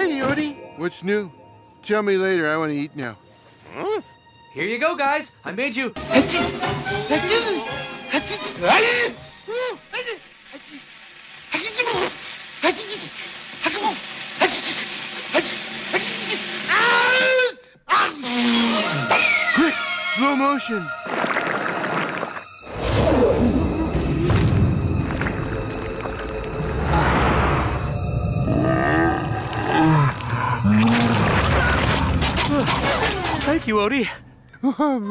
Hi, Odie. What's new? Tell me later. I want to eat now. Here you go, guys. I made you. Quick, slow motion. Thank you, Odie.